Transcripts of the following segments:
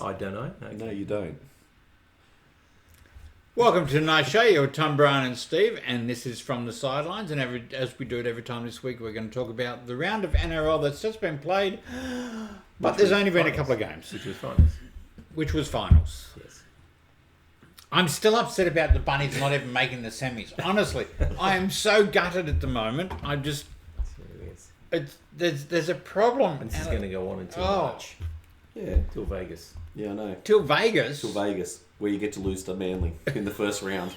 I don't know. Okay. No, you don't. Welcome to tonight's show. You're Tom, Brian and Steve, and this is From the Sidelines. And as we do it every time this week, we're going to talk about the round of NRL that's just been played, but there's only been a couple of games. Which was finals. Yes. I'm still upset about the Bunnies not even making the semis. Honestly, I am so gutted at the moment. There's a problem. And this is going to go on until March. Yeah. Till Vegas. Yeah, I know. Till Vegas? Till Vegas, where you get to lose to Manly in the first round.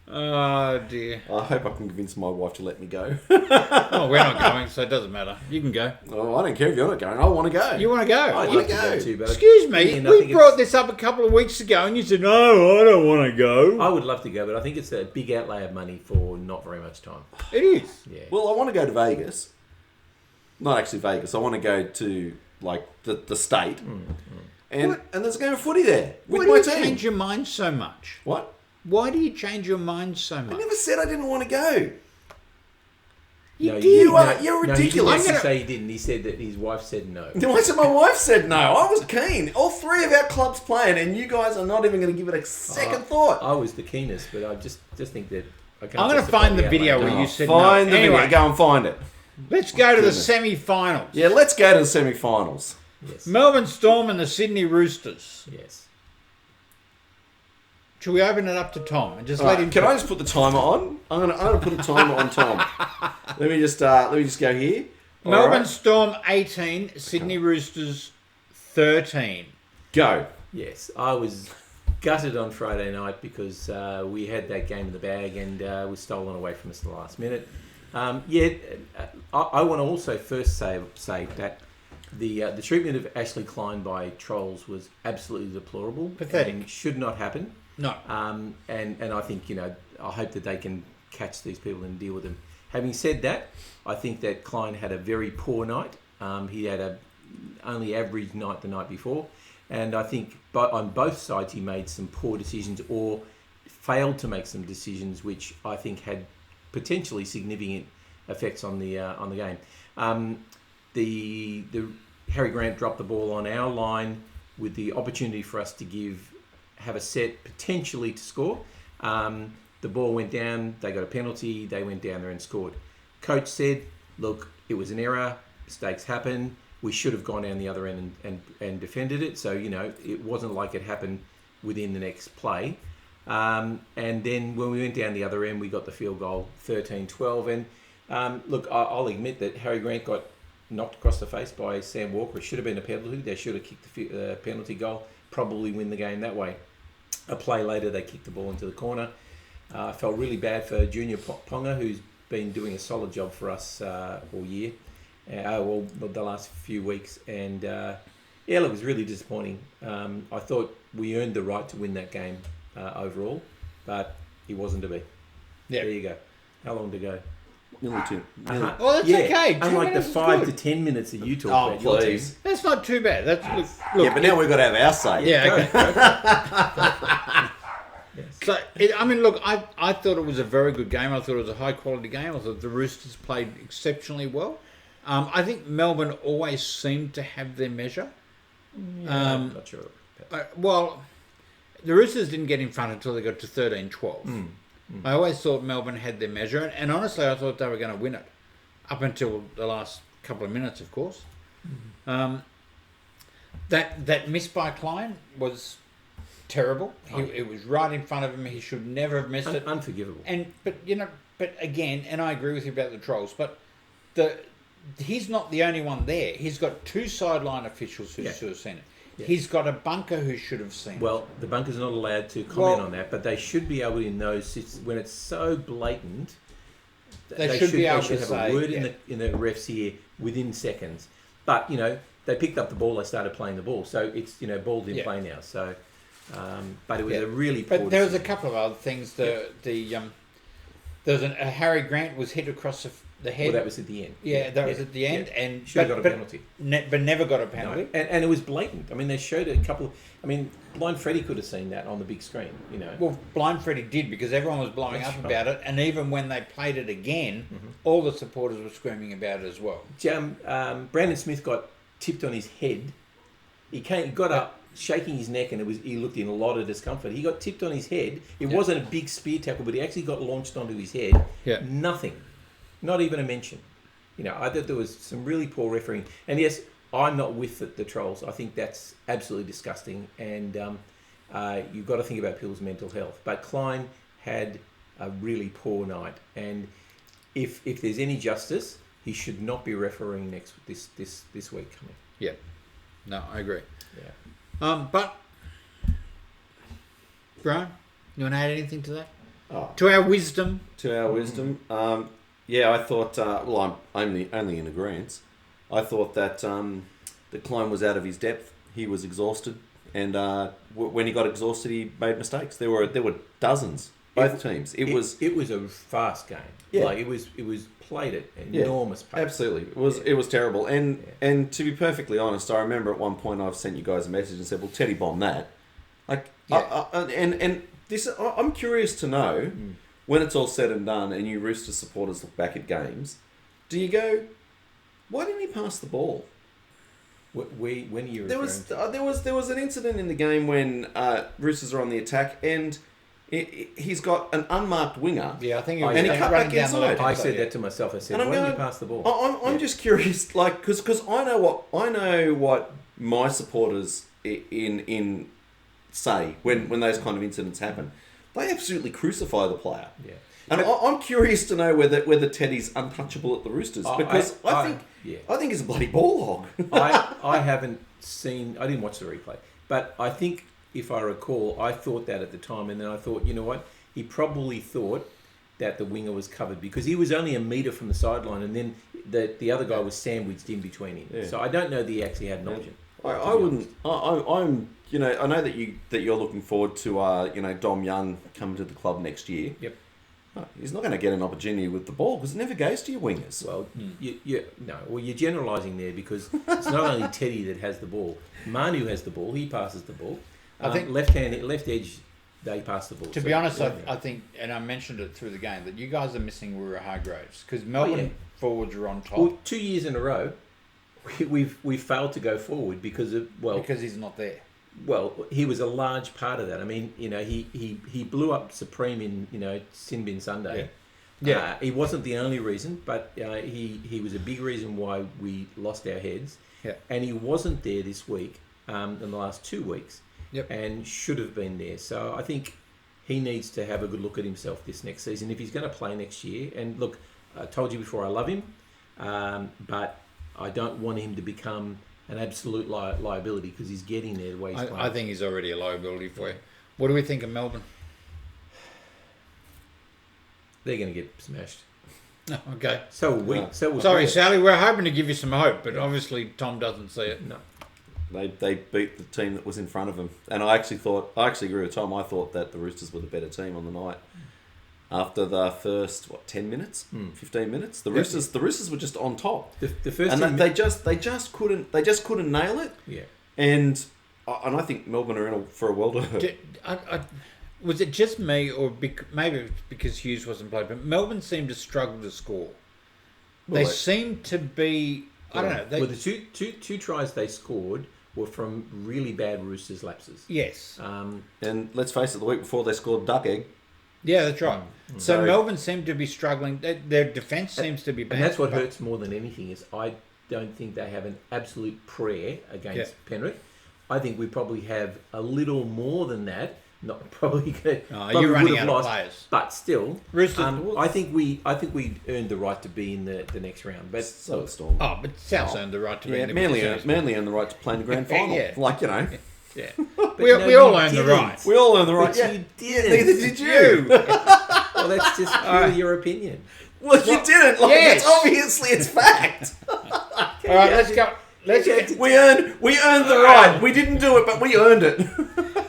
Oh, dear. I hope I can convince my wife to let me go. Oh, we're not going, so it doesn't matter. You can go. Oh, I don't care if you're not going. I want to go. You want to go? I want to go. Too, but Excuse me, we brought this up a couple of weeks ago and you said, no, I don't want to go. I would love to go, but I think it's a big outlay of money for not very much time. It is. Yeah. Well, I want to go to Vegas. Not actually Vegas. I want to go to, like, the state. And there's a game of footy there with Why my do you team. change your mind so much? What? Why do you change your mind so much? I never said I didn't want to go. You did. You're ridiculous. He didn't actually say he didn't. He said that his wife said no. I said my wife said no. I was keen. All three of our clubs playing, and you guys are not even going to give it a second thought. I was the keenest, but I just think that I can't. I'm going to find the video where you said find no. the Anyway, video. Go and find it. let's go to the semi-finals. Yeah, let's go to the semi-finals. Yes. Melbourne Storm and the Sydney Roosters. Yes. Should we open it up to Tom and just All let right, him? can I just put the timer on? I'm gonna put a timer on Tom. Let me just go here. All Melbourne right. Storm 18, Sydney Roosters 13. Go. Yes. I was gutted on Friday night because we had that game in the bag and was stolen away from us at the last minute. I want to also first say that the treatment of Ashley Klein by trolls was absolutely deplorable. Pathetic. And should not happen. No. And I think, I hope that they can catch these people and deal with them. Having said that, I think that Klein had a very poor night. He had a only average night the night before. And I think on both sides he made some poor decisions or failed to make some decisions which I think had potentially significant effects on the game. The Harry Grant dropped the ball on our line with the opportunity for us to have a set potentially to score. The ball went down, they got a penalty, they went down there and scored. Coach said, look, it was an error, mistakes happen, we should have gone down the other end and defended it. So, it wasn't like it happened within the next play. And then when we went down the other end, we got the field goal 13-12. And look, I'll admit that Harry Grant got knocked across the face by Sam Walker. It should have been a penalty. They should have kicked the penalty goal, probably win the game that way. A play later, they kicked the ball into the corner. I felt really bad for Junior Ponga, who's been doing a solid job for us all year, the last few weeks. And look, it was really disappointing. I thought we earned the right to win that game overall, but it wasn't to be. Yeah. There you go. How long to go? Nearly two. Uh-huh. Well, that's okay. 2 Unlike the minutes is 5 good. to 10 minutes that you talk about. Your please. team. That's not too bad. Look, Yeah, but now we've got to have our say. Yeah, okay. Yes. So, I thought it was a very good game. I thought it was a high-quality game. I thought the Roosters played exceptionally well. I think Melbourne always seemed to have their measure. I'm not sure. Well, the Roosters didn't get in front until they got to 13-12. I always thought Melbourne had their measure, and honestly, I thought they were going to win it, up until the last couple of minutes, of course. That miss by Klein was terrible. It was right in front of him. He should never have missed it. Unforgivable. But again, and I agree with you about the trolls, but he's not the only one there. He's got 2 sideline officials who should have seen it. Yeah. He's got a bunker who should have seen it. Well, the bunker's not allowed to comment on that, but they should be able to know when it's so blatant. They should be able to have say, a word in the ref's ear within seconds. But they picked up the ball, they started playing the ball, so it's ball's in play now. So, but it was a really poor. But there was a couple of other things. There was a Harry Grant was hit across the head. Well, that was at the end. Yeah, that was at the end, and should have got a penalty. But never got a penalty. No. And it was blatant. I mean, they showed a couple of. I mean, Blind Freddie could have seen that on the big screen. Well, Blind Freddie did because everyone was blowing up about it, and even when they played it again, all the supporters were screaming about it as well. Brandon Smith got tipped on his head He got up, shaking his neck, and he looked in a lot of discomfort. He got tipped on his head. It wasn't a big spear tackle, but he actually got launched onto his head. Yeah. Nothing. Not even a mention. I thought there was some really poor refereeing. And yes, I'm not with the trolls. I think that's absolutely disgusting. And you've got to think about people's mental health. But Klein had a really poor night. And if there's any justice, he should not be refereeing this week coming. Yeah. No, I agree. Yeah. But Brian, you want to add anything to that? To our wisdom. Yeah, I thought. Well, I'm only in agreement. I thought that Klein was out of his depth. He was exhausted, and when he got exhausted, he made mistakes. There were dozens. Both teams. It was a fast game. Yeah. Like it was played at enormous pace. Absolutely. It was terrible. And to be perfectly honest, I remember at one point I've sent you guys a message and said, "Well, Teddy bombed that." And this I'm curious to know when it's all said and done, and you Rooster supporters look back at games, do you go, "Why didn't he pass the ball?" When you there was an incident in the game when Roosters are on the attack and. He's got an unmarked winger. Yeah, I think and he cut back inside. I said that to myself. I said, "Why didn't you pass the ball?" I'm just curious, like, because I know what my supporters in say when those kind of incidents happen. They absolutely crucify the player. Yeah, and I'm curious to know whether Teddy's untouchable at the Roosters because I think he's a bloody ball hog. I haven't seen. I didn't watch the replay, but I think. If I recall, I thought that at the time, and then I thought, you know what? He probably thought that the winger was covered because he was only a metre from the sideline, and then the other guy was sandwiched in between him. Yeah. So I don't know that he actually had an option. I wouldn't. I'm. I know that you're looking forward to Dom Young coming to the club next year. Yep. He's not going to get an opportunity with the ball because it never goes to your wingers. Well, you're generalising there because it's not only Teddy that has the ball. Manu has the ball. He passes the ball. I think left edge, they pass the ball. To be honest, I think, and I mentioned it through the game, that you guys are missing Rura Hargraves because Melbourne forwards are on top. Well, 2 years in a row, we've failed to go forward because he's not there. Well, he was a large part of that. I mean, he blew up Supreme in Sin Bin Sunday. Yeah. He wasn't the only reason, but he was a big reason why we lost our heads. Yeah. And he wasn't there this week in the last 2 weeks. Yep. And should have been there. So I think he needs to have a good look at himself this next season if he's going to play next year. And look, I told you before I love him, but I don't want him to become an absolute liability because he's getting there the way he's playing. I think he's already a liability for you. What do we think of Melbourne? They're going to get smashed. Oh, okay. So will we. Sorry, Sally, we're hoping to give you some hope, but obviously Tom doesn't see it. No. They beat the team that was in front of them. And I actually agree with Tom. I thought that the Roosters were the better team on the night. After the first 10 minutes, 15 minutes, the Roosters were just on top. The first and they just couldn't nail it. Yeah. And I think Melbourne are in for a world of hurt. Was it just me, or maybe it was because Hughes wasn't played? But Melbourne seemed to struggle to score. They seemed to be. I don't know. The two tries they scored were from really bad Roosters lapses. Yes. And let's face it, the week before they scored duck egg. Yeah, that's right. So Melbourne seemed to be struggling. Their defence seems to be bad. And that's what hurts more than anything is I don't think they have an absolute prayer against Penrith. I think we probably have a little more than that. Not probably. You're running out of players, but still, Roosters. I think we earned the right to be in the next round. But Storm. But South earned the right to be. in the Manly earned the right to play in the grand final. Yeah. We all earned the right. We all earned the right. But you didn't. Neither did you. Well, that's just purely your opinion. Well, you didn't. It's obviously it's fact. All right, let's go. We earned the right. We didn't do it, but we earned it.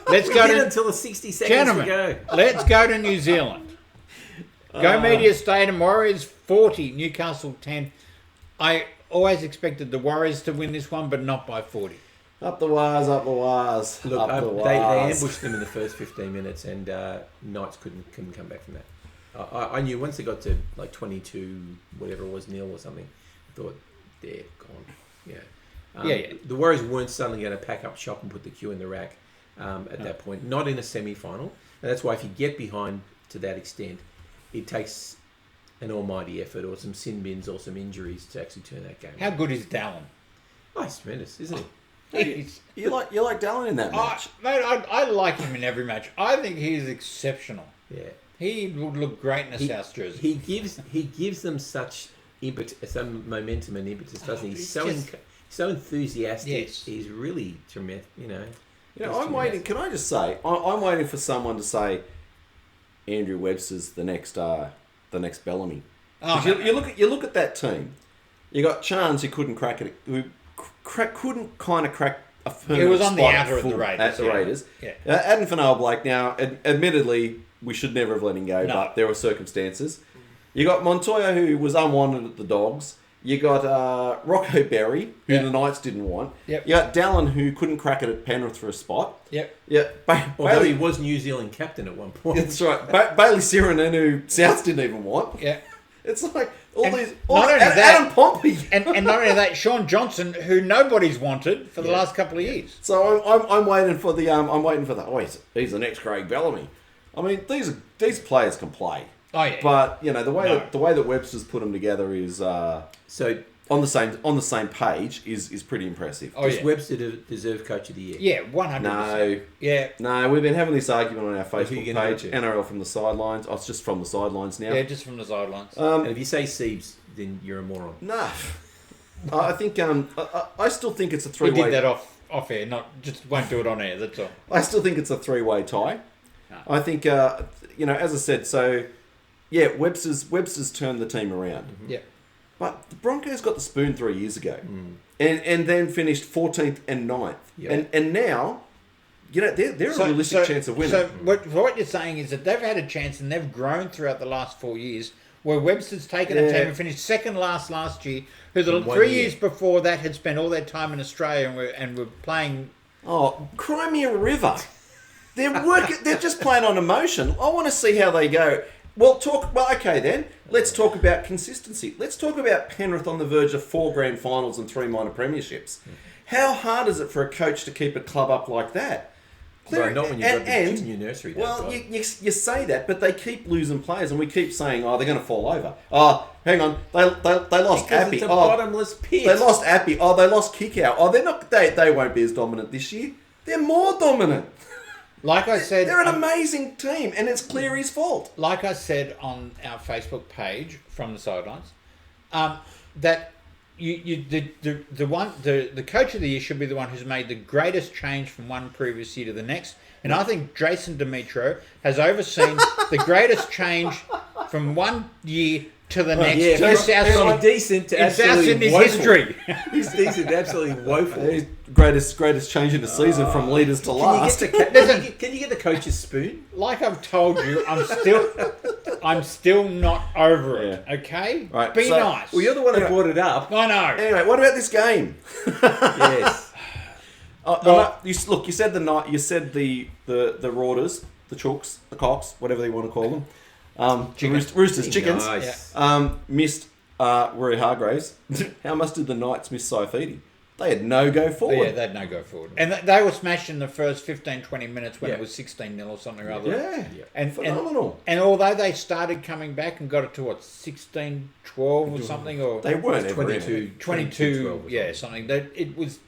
Let's go until the 60 seconds to go. Let's go to New Zealand. Go Media Stadium. Warriors 40, Newcastle 10. I always expected the Warriors to win this one, but not by 40. Up the wires. Look, they ambushed them in the first 15 minutes, and Knights couldn't come back from that. I knew once they got to like 22, whatever it was, nil or something, I thought they're gone. Yeah. The Warriors weren't suddenly going to pack up shop and put the queue in the rack at that point. Not in a semi-final. And that's why if you get behind to that extent, it takes an almighty effort or some sin bins or some injuries to actually turn that game. How good is Dallin? Oh, he's tremendous, isn't he? You like Dallin in that match? Mate, I like him in every match. I think he is exceptional. Yeah. He would look great in a South jersey. He gives them such some momentum and impetus, doesn't he? He's so enthusiastic. Yes. He's really tremendous. I'm waiting. Can I just say, I'm waiting for someone to say Andrew Webster's the next Bellamy. You look at that team. You got Chance who couldn't crack it. Who couldn't kind of crack a permanent It was on the spot outer of the Raiders. at the Raiders. Yeah. Adam Fanal-Blake. Now, admittedly, we should never have let him go, but there were circumstances. You got Montoya, who was unwanted at the Dogs. You got Rocco Berry, who the Knights didn't want. Yep. You got Dallin, who couldn't crack it at Penrith for a spot. Yep. Yeah. Although he was New Zealand captain at one point. That's right. Bailey Siranen, who Souths didn't even want. Yeah. It's like Not only that, Adam Pompey. and not only that, Sean Johnson, who nobody's wanted for the last couple of years. So I'm waiting for the Oh, he's the next Craig Bellamy. I mean, these players can play. Oh yeah. But the way that Webster's put them together is So on the same page is pretty impressive. Oh, does Webster deserve Coach of the Year? Yeah, 100%. No. Yeah. No, we've been having this argument on our Facebook who you gonna page. go to? NRL from the sidelines. Oh, it's just from the sidelines now. Yeah, just from the sidelines. And if you say Siebes, then you're a moron. No. I think I still think it's a We three-way. did that off air, just won't do it on air, that's all. I still think it's a three-way tie. No. I think as I said, so yeah, Webster's turned the team around. Mm-hmm. Yeah. But the Broncos got the spoon 3 years ago, and then finished 14th and 9th, and now, they're a realistic chance of winning. So what you're saying is that they've had a chance and they've grown throughout the last 4 years, where Webster's taken a team and finished second last year, who the 3 years before that had spent all their time in Australia and were playing. Oh, Crimea River! They're just playing on emotion. I want to see how they go. Well, okay then. Let's talk about consistency. Let's talk about Penrith on the verge of 4 grand finals and 3 minor premierships. How hard is it for a coach to keep a club up like that? Well, not when you've got the kids in your nursery. Well, you say that, but they keep losing players, and we keep saying, they're going to fall over. Oh, hang on, they lost because Appy. It's a bottomless pit. They lost Appy. Oh, they lost Kickout. Oh, they're not. They won't be as dominant this year. They're more dominant. Like I said, they're an amazing team, and it's Cleary's fault. Like I said on our Facebook page from the sidelines, that the coach of the year should be the one who's made the greatest change from one previous year to the next, and I think Jason Demetrio has overseen the greatest change from one year to the next. Yeah, He's decent to absolutely in his woeful. history. He's decent, absolutely woeful. Greatest change in the season from leaders to last. Can you get the coach's spoon? Like I've told you, I'm still not over it. Yeah. Okay, Right, be so- nice. Well, you're the one who brought it up. I know. Anyway, what about this game? Yes. You said the Roosters, the Chooks, the Cocks, whatever you want to call them. Roosters, chickens. Nice. Missed Rory Hargraves. How much did the Knights miss Saifidi? They had no go forward. Yeah, they'd no go forward. And they were smashed in the first 15, 20 minutes when it was 16-0 or something or other. Yeah. And, phenomenal. And although they started coming back and got it to, 16-12 or something? Or They weren't ever 22, 22, yeah, something. It was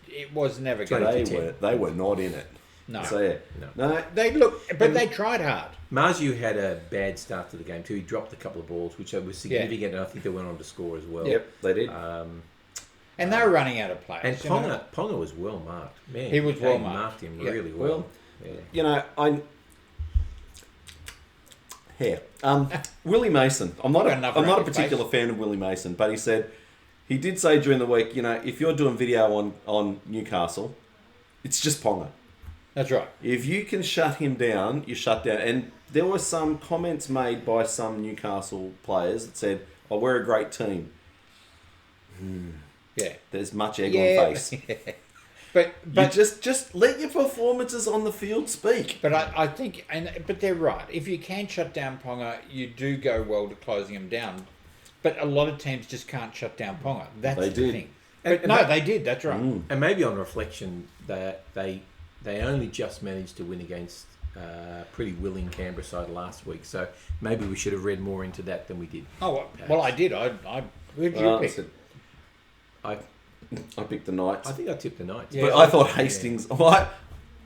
never going to They were not in it. No. So, yeah. No. They tried hard. Marzu had a bad start to the game too. He dropped a couple of balls, which was significant, and I think they went on to score as well. Yep, they did. And they were running out of players. And Ponga was well marked. Man, He was well marked him really well. Willie Mason. I'm not a particular face. fan of Willie Mason, but he did say during the week, if you're doing video on Newcastle, it's just Ponga. That's right. If you can shut him down, you shut down. And there were some comments made by some Newcastle players that said, "Oh, we're a great team." Yeah. There's much egg on face. But you just let your performances on the field speak. But I think, but they're right. If you can shut down Ponga, you do go well to closing him down. But a lot of teams just can't shut down Ponga. That's the thing. But no, they did. That's right. And maybe on reflection, they only just managed to win against pretty willing Canberra side last week. So maybe we should have read more into that than we did. Oh, well, I did. Who did you pick? I picked the Knights. I think I tipped the Knights. But I thought Hastings...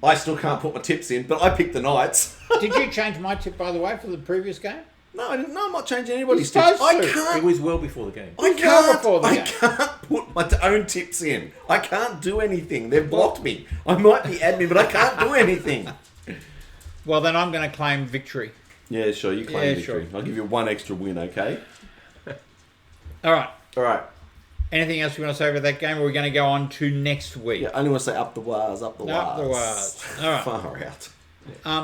I still can't put my tips in, but I picked the Knights. Did you change my tip, by the way, for the previous game? No, I didn't. No, I'm not changing anybody's You're tips. supposed I to. can't. It was well before the game. I game. can't put my own tips in. I can't do anything. They've blocked me. I might be admin, but I can't do anything. Well, then I'm going to claim victory. Yeah, sure. You claim victory. Sure. I'll give you one extra win, okay? All right. All right. Anything else you want to say about that game, or are we going to go on to next week? Yeah, I only want to say up the wires, up the wires. Up the wires. All right. Far out.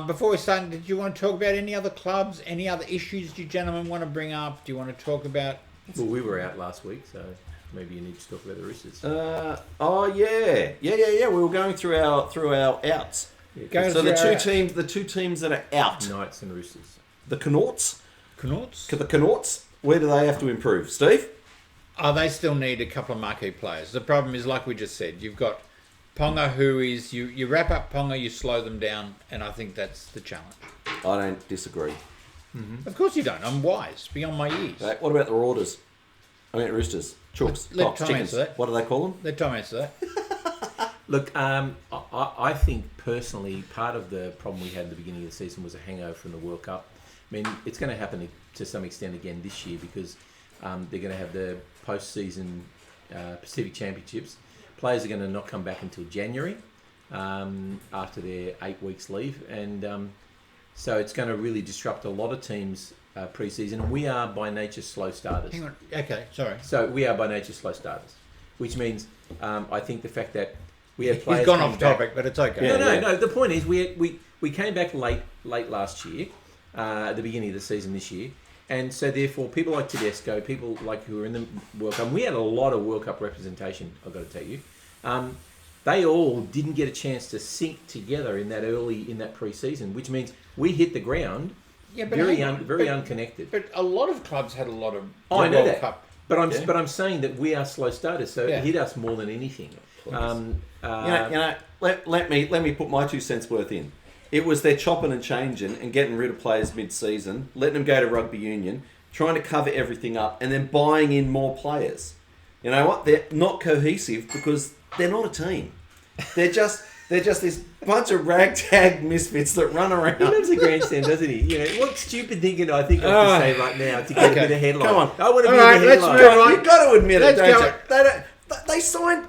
Before we start, did you want to talk about any other clubs, any other issues you gentlemen want to bring up? Do you want to talk about... Well, we were out last week, so maybe you need to talk about the Roosters. Yeah. We were going through our outs. Yeah, So the two teams that are out. Knights and Roosters. The Connaughts. Connaughts? The Connaughts. Where do they have to improve, Steve? Oh, they still need a couple of marquee players. The problem is, like we just said, you've got Ponga, who is... You wrap up Ponga, you slow them down, and I think that's the challenge. I don't disagree. Of course you don't. I'm wise, beyond my years. Right, what about the Roosters? Chooks, Let cocks, Tom chickens. answer that. What do they call them? Let Tom answer that. Look, I think personally part of the problem we had at the beginning of the season was a hangover from the World Cup. I mean, it's going to happen to some extent again this year because they're going to have the post-season Pacific Championships. Players are going to not come back until January after their 8 weeks leave. And so it's going to really disrupt a lot of teams' pre-season. And we are by nature slow starters. Hang on. Okay, sorry. So we are by nature slow starters, which means I think the fact that we have players... He's gone coming off back- topic, but it's okay. No. The point is we came back late last year, at the beginning of the season this year, and so therefore people like Tedesco, people like who are in the World Cup, and we had a lot of World Cup representation. I've got to tell you, they all didn't get a chance to sink together in that pre-season, which means we hit the ground very unconnected. But a lot of clubs had a lot of I know World that. Cup. But I'm saying that we are slow starters, so it hit us more than anything. Let me put my 2 cents worth in. It was their chopping and changing and getting rid of players mid-season, letting them go to rugby union, trying to cover everything up, and then buying in more players. You know what? They're not cohesive because they're not a team. They're just this bunch of ragtag misfits that run around. He loves the grandstand, doesn't he? You know, what stupid thing can I think of to say right now to get a bit of headline? Come on. I want to All be right, in the let's headline. move on. You've got to admit Let's it, don't go. you? They don't.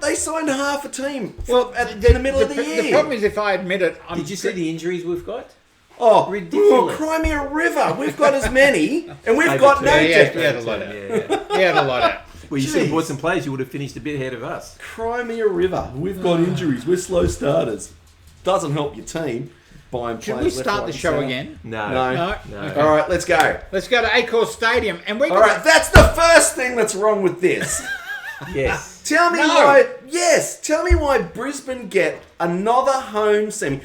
They signed half a team in the middle of the year. The problem is, if I admit it, Did you see the injuries we've got? Oh, Ridiculous. Cry me a river. We've got as many, and we've Maybe got two. no Yeah, depth. he had a lot out. Yeah. He had a lot out. Well, you should have Jeez. bought some players. You would have finished a bit ahead of us. Cry me a river. We've got injuries. We're slow starters. Doesn't help your team. Buying Should players we left, start right, the and show centre. again? No. No. Okay. All right, let's go. Let's go to Accor Stadium, and we're All right, that's the first thing that's wrong with this. Yes. Tell me why. Yes, tell me why Brisbane get another home semi,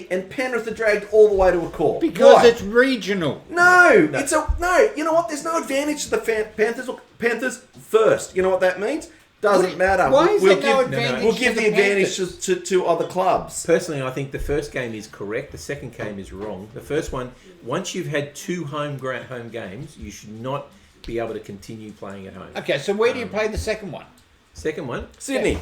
and Penrith are dragged all the way to a call. because Why? it's regional. No, it's no. You know what? There's no advantage to the Panthers. Panthers first. You know what that means? Doesn't matter. Why is we'll there no give, advantage? We'll to give the advantage Panthers? to other clubs. Personally, I think the first game is correct. The second game is wrong. The first one, once you've had 2 home games, you should not be able to continue playing at home. Okay, so where do you play the second one? Second one, Sydney.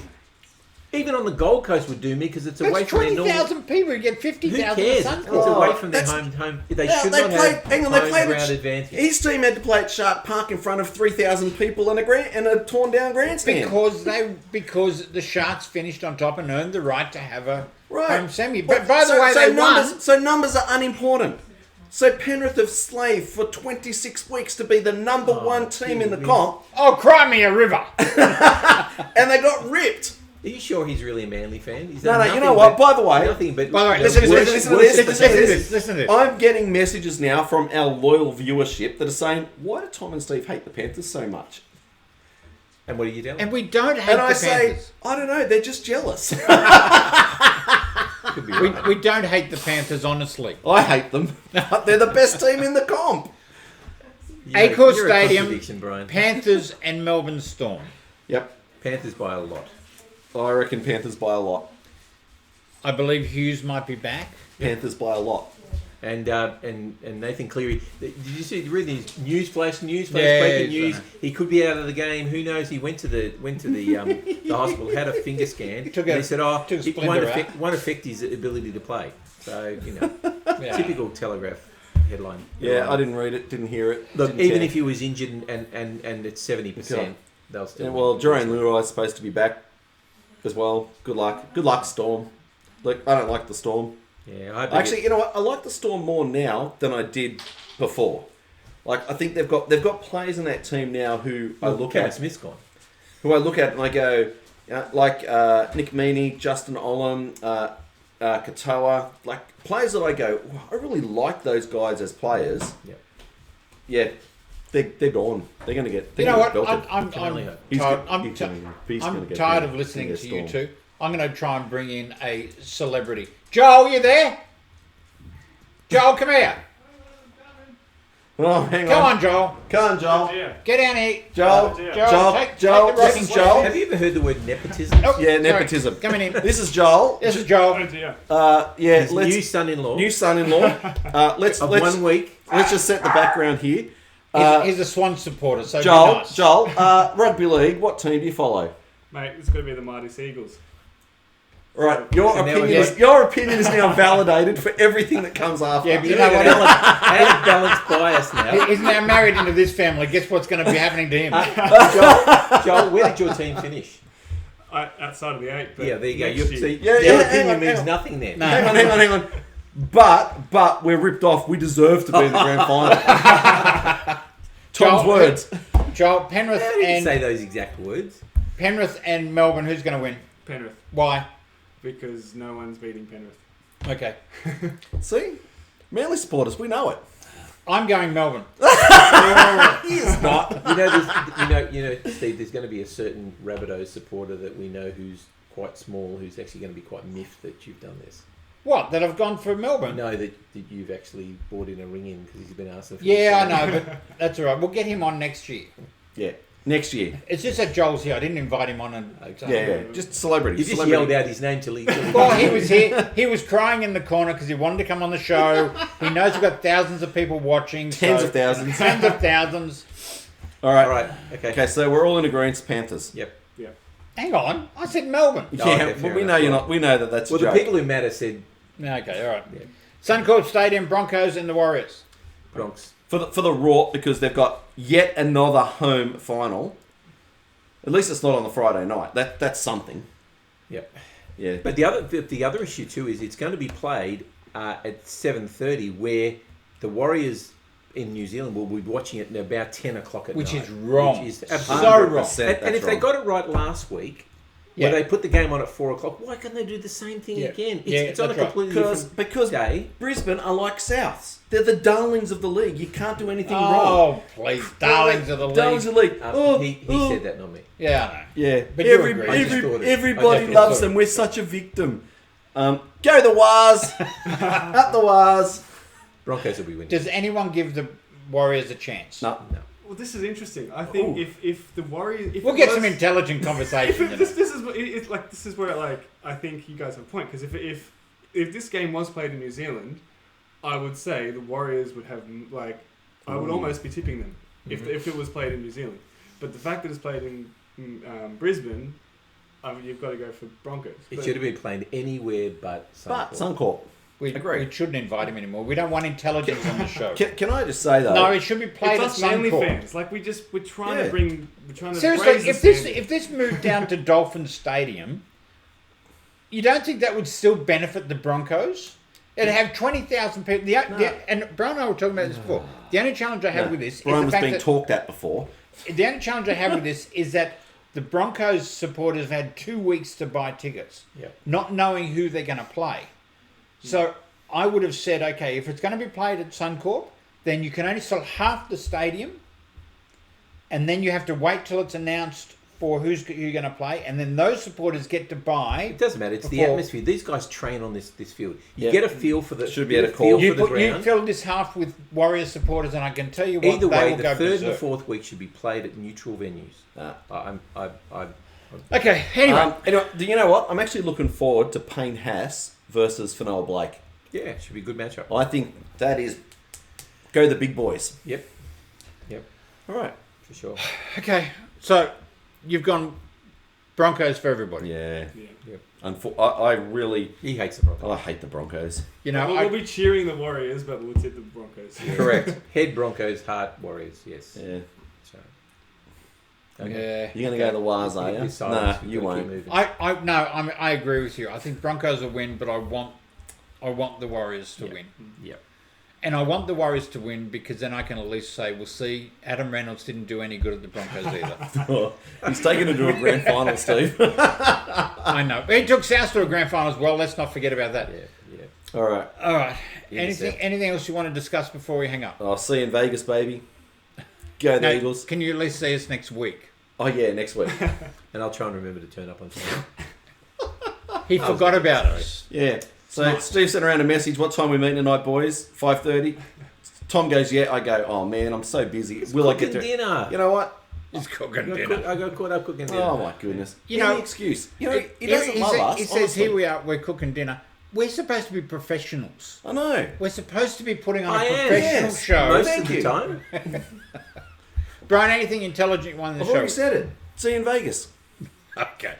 even on the Gold Coast would do me because it's away That's from their normal. 20,000 people. You get Who 50,000 cares? at It's Suncorp. away from their that's- home. They Yeah, should they not played. have Hang on, home they played ground at advantage. His team had to play at Shark Park in front of 3,000 people and a torn down grandstand. Because the Sharks finished on top and earned the right to have a Right. home semi. But by the way, they numbers, won. So numbers are unimportant. So Penrith have slaved for 26 weeks to be the number 1 team in the comp, Oh, cry me a river. and they got ripped. Are you sure he's really a Manly fan? He's No, done you nothing know what? but- By the way, nothing but. By the way, the listen to worst- this. worst Listen to performance. this. Listen to this. I'm getting messages now from our loyal viewership that are saying, why do Tom and Steve hate the Panthers so much? And what are you telling? And we don't hate And the I say, Panthers. I don't know, they're just jealous. Could be right. We don't hate the Panthers, honestly. I hate them. But they're the best team in the comp. You're a Accor contradiction, Stadium, Brian. Panthers and Melbourne Storm. Yep. Panthers by a lot. I reckon Panthers by a lot. I believe Hughes might be back. Panthers by a lot. And Nathan Cleary. Did you read these news flash, Yeah, breaking news? right. He could be out of the game. Who knows? He went to the the hospital, had a finger scan. Took and a- he said, took a it splinter won't affect his ability to play. So Yeah. typical Telegraph headline. Yeah, I didn't read it, didn't hear it. Look, didn't even care. if he was injured and it's 70%, they'll still. Yeah, well, Jermaine Luai is supposed to be back as well. Good luck. Good luck, Storm. Like, I don't like the Storm. Yeah, I hope Actually, you know what? I like the Storm more now than I did before. Like, I think they've got players in that team now who I look Cameron at, Smith's gone. and I go, like Nick Meaney, Justin Olam, Katoa, like players that I go, "Wow, I really like those guys as players." Yeah. Yeah, they're gone. They're going to get. You know what? Belted. I'm Can only hope. tired, He's gonna I'm get tired belted. of listening He's to gonna you get two. I'm going to try and bring in a celebrity. Joel, you there? Joel, come here. Oh, hang Come on. on, Joel. Come on, Joel. Get down here. Joel. Joel, Joel. take Joel. the This rocking is chair. Joel. Have you ever heard the word nepotism? Oh, Yeah, sorry. nepotism. Coming in. This is Joel. This is Joel. Oh dear. Yeah, His let's new son-in-law new son-in-law. Let's of 1 week. let's just set the background here. He's a Swan supporter, so Joel, be nice. Joel, rugby league. What team do you follow? Mate, it's going to be the Mighty Seagulls. Right, your So now opinion we're is your opinion is now validated for everything that comes after. Yeah, but you You know know what? add balanced bias now. He's now married into this family. Guess what's going to be happening to him? Joel, where did your team finish? Outside of the 8. But Yeah, there you go. next You, year- see, Yeah, your yeah, hang opinion on, means hang on. nothing then. No. Hang on. But we're ripped off. We deserve to be in the grand final. Tom's Joel, words. Joel, Penrith How did you and say those exact words? Penrith and Melbourne. Who's going to win? Penrith. Why? Because no one's beating Penrith. Okay, See, Manly supporters, we know it. I'm going Melbourne. He is not. You know, Steve. There's going to be a certain Rabbitohs supporter that we know who's quite small, who's actually going to be quite miffed that you've done this. What? That I've gone for Melbourne? No, that you've actually bought in a ring in because he's been asking for. Yeah, this. I know, but that's all right. We'll get him on next year. Yeah, next year. It's just that Joel's here. I didn't invite him on. And Yeah, just celebrity. You just celebrity. yelled out his name till he. Well, he was here. He was crying in the corner because he wanted to come on the show. He knows we've got thousands of people watching. Tens of thousands. Tens of thousands. All right. All right. Okay. Okay, so we're all in agreement. Panthers. Yep. Yeah. Hang on. I said Melbourne. No, Yeah, okay, but fair we enough. know you're not. We know that that's Well, a the joke. people who matter said Okay, all right. Yeah. Suncorp Stadium, Broncos and the Warriors. Bronx. for the Raw, because they've got yet another home final. At least it's not on the Friday night. That's something. Yep. Yeah. But the other issue too is it's going to be played at 7:30, where the Warriors in New Zealand will be watching it at about 10 o'clock at Which night. is wrong. Which is So absolutely wrong. And if they got it right last week, Yeah. where they put the game on at 4 o'clock, why can't they do the same thing Yeah. again? Yeah, It's on a that's right. completely different because day. Brisbane are like Souths. They're the darlings of the league. You can't do anything wrong. Oh, please. Darlings of the Darlings league. of the league. Oh, He oh. said that, not me. Yeah, I know. Yeah, But you agree. I just thought it. everybody I just loves thought them. it. We're such a victim. Go the Wars, up the Wars. Broncos will be winning. Does anyone give the Warriors a chance? No, No. Well, this is interesting. I think Ooh. if the Warriors, if We'll it get was- some intelligent If conversation. it, this is it's like this is where like I think you guys have a point, because if this game was played in New Zealand, I would say the Warriors would have like I would almost be tipping them if it was played in New Zealand. But the fact that it's played in Brisbane, you've got to go for Broncos. It But- should have been played anywhere but but Suncorp. Suncorp. we Agree. shouldn't invite him anymore. We don't want intelligence on the show. Can I just say though? No, it should be played It's at us Manly Suncorp. fans. Like we're trying Yeah. to bring, we're trying to Seriously, raise the standard. if this moved down to Dolphin Stadium, you don't think that would still benefit the Broncos? It'd have 20,000 people. And Brian and I were talking about this before. The only challenge I have with this is Brian the was fact being that talked at before. the only challenge I have with this is that the Broncos supporters have had 2 weeks to buy tickets, Yep. not knowing who they're going to play. So I would have said, okay, if it's going to be played at Suncorp, then you can only sell half the stadium, and then you have to wait till it's announced for who you're going to play, and then those supporters get to buy. It doesn't matter. It's the before- atmosphere. These guys train on this field. You Yeah. get a feel for the Should be able to feel call. You, for the you ground. fill this half with Warriors supporters, and I can tell you what, Either they way, will the go third and the berserk. fourth week should be played at neutral venues. Okay, anyway. Anyway, do you know what? I'm actually looking forward to Payne Haas versus Fanoa Blake. Yeah, it should be a good matchup. I think that is go the big boys. Yep. All right. For sure. Okay, so you've gone Broncos for everybody. Yeah. Yeah. I really He hates the Broncos. I hate the Broncos. You know, We'll be cheering the Warriors, but we'll tip the Broncos. Correct. Head Broncos, heart Warriors. Yes. Yeah. So, yeah. You're gonna go to the Waz, are you? This silence, Nah, we've you got to keep won't. moving. I agree with you. I think Broncos will win, but I want the Warriors to win. Yep. And I want the Warriors to win because then I can at least say, we'll see, Adam Reynolds didn't do any good at the Broncos either. He's taken him to a grand final, Steve. I know. He took South to a grand final as well. Let's not forget about that. Yeah. All right. All right. Intercept. Anything else you want to discuss before we hang up? I'll see you in Vegas, baby. Go the No, Eagles. Can you at least see us next week? Oh yeah, next week. And I'll try and remember to turn up on time. He forgot about us. Yeah. So Steve sent around a message. What time we meeting tonight, boys? 5:30. Tom goes, yeah. I go, oh man, I'm so busy. Will I get Cooking there? dinner. You know what? He's cooking I dinner. got caught up cooking dinner. Oh my goodness. You know- Any excuse. You know, he doesn't love us. He says, honestly. here we are, we're cooking dinner. We're supposed to be professionals. I know. We're supposed to be putting on I a am, professional yes. show. Most Thank of the you. time. Brian, anything intelligent you want in the I've show? already said it. See you in Vegas. Okay.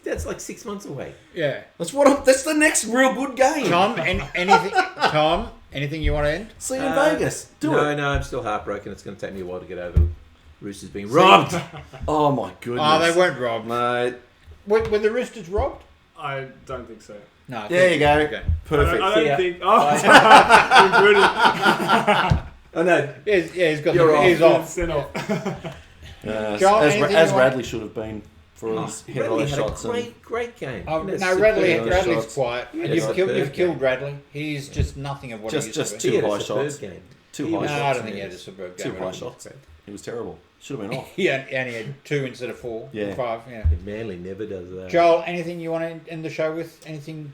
That's like 6 months away. Yeah. That's the next real good game. Tom, anything you want to end? See you in Vegas. Do it. No, I'm still heartbroken. It's going to take me a while to get over Roosters being robbed. Oh my goodness. Oh, they weren't robbed. Mate. Were the Roosters robbed? I don't think so. No. I There think- you go. Okay. Perfect. I don't Yeah. think. Oh, Oh no, He's got You're he's good. off. Sent off. Joel, as anything as you want- Radley should have been for his head Radley high had shots. a great game. Oh, That's no, Radley's shots. quiet. Yeah, You've superb killed game. Radley. He's just nothing of what Just- he just used two to He had a high superb shots. game. Two He high be. was- No, shots. I don't think he had a superb game. Two high shots. He was terrible. Should have been off. Yeah, and he had 2 instead of 4. Yeah. 5, yeah. Manly never does that. Joel, anything you want to end the show with? Anything?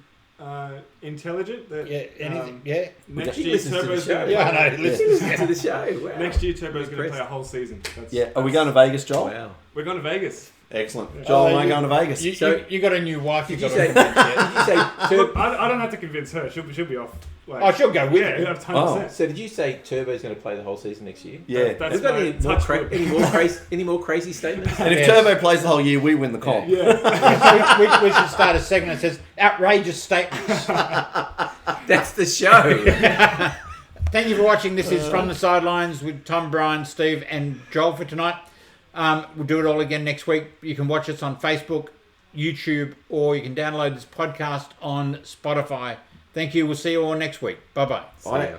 Intelligent. That, Yeah, anything? Yeah? Next He year, listens to the Turbo's show. going Yeah, I know. He Listen. listens to the show. Wow. Next year, Turbo's going to Impressed. play a whole season. Yeah. Are we going to Vegas, Joel? Wow. We're going to Vegas. Excellent. Joel and I going to Vegas. You got a new wife. You Did you got say? to convince yet. Did you say? Look, I don't have to convince her. She'll be off. Like, Oh, she'll go with yeah, you. 100%. So did you say Turbo's going to play the whole season next year? Yeah. That's Have you got my any more, touch wood. any more crazy statements? And if Yes. Turbo plays the whole year, we win the comp. Yeah. we should start a segment that says outrageous statements. That's the show. Thank you for watching. This is From the Sidelines with Tom, Brian, Steve, and Joel for tonight. We'll do it all again next week. You can watch us on Facebook, YouTube, or you can download this podcast on Spotify. Thank you. We'll see you all next week. Bye-bye. Bye. See ya.